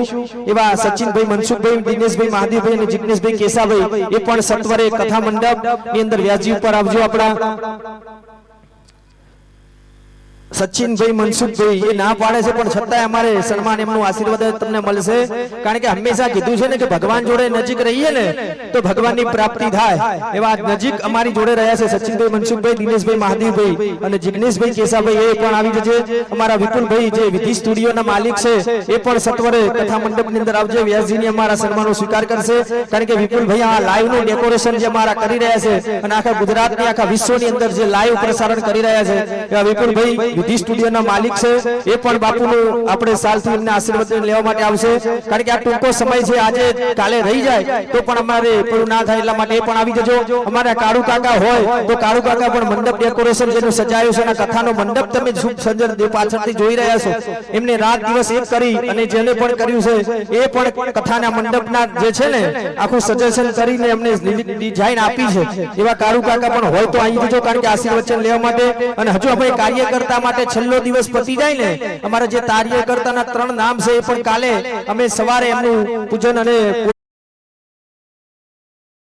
કરીશું એવા સચિનભાઈ, મનસુખભાઈ, દિનેશભાઈ, મહાદેવભાઈ અને જિગ્નેશભાઈ કેસાભાઈ એ પણ સત્વરે કથા મંડપ ની અંદર વ્યાસજી ઉપર આવજો। આપણા સચિનભાઈ, મનસુખભાઈ એ ના પાડે છે પણ છતાંય અમારે સન્માન એમનું આશીર્વાદ તમને મળશે, કારણ કે હંમેશા કીધું છે ને કે ભગવાન જોડે નજીક રહીએ ને તો ભગવાનની પ્રાપ્તિ થાય। એવા નજીક અમારી જોડે રહ્યા છે સચિનભાઈ, મનસુખભાઈ, દિનેશભાઈ, મહાદેવભાઈ અને જિગ્નેશભાઈ કેસાભાઈ એ પણ આવી જશે। અમારા વિપુલભાઈ જે વિધિ સ્ટુડિયોના માલિક છે એ પણ સત્વરે કથા મંડપની અંદર આવજે, વ્યાસજીની અમારા સન્માનનો સ્વીકાર કરશે, કારણ કે વિપુલભાઈ આ લાઈવનું ડેકોરેશન જે અમારા કરી રહ્યા છે અને આખા ગુજરાતની આખા વિશ્વની અંદર જે લાઈવ પ્રસારણ કરી રહ્યા છે એવા વિપુલભાઈ વિધિ સ્ટુડિયોના માલિક છે એ પણ બાપુનું આપણે સાલથી એમને આશીર્વાદ લેવા માટે આવશે, કારણ કે આ ટૂંકો સમય છે, આજે કાલે રહી જાય તો પણ અમારે પેલું ના થાય એટલા માટે એ પણ આવી જજો। અમારા કાળુ કાકા હોય તો કાળુ કાકા પણ મંડપ ડેકોરેશન જેનું સજાયું છે અને કથાનો મંડપ તમે સંજર દેવ પાછળથી જોઈ રહ્યા છો, એમને રાત દિવસ એક કરી અને જેને પણ કર્યું છે એ પણ કથાના મંડપના જે છે ને આખું સજેશન કરીને એમને ડિઝાઇન આપી છે એવા કાળુ કાકા પણ હોય તો આવી જજો, કારણ કે આશીર્વચન લેવા માટે। અને હજુ અમે કાર્યકર્તા માટે છેલ્લો દિવસ પતી જાય ને અમારા જે કાર્યકર્તાના 3 નામ છે એ પણ કાલે અમે સવારે એમનું પૂજન અને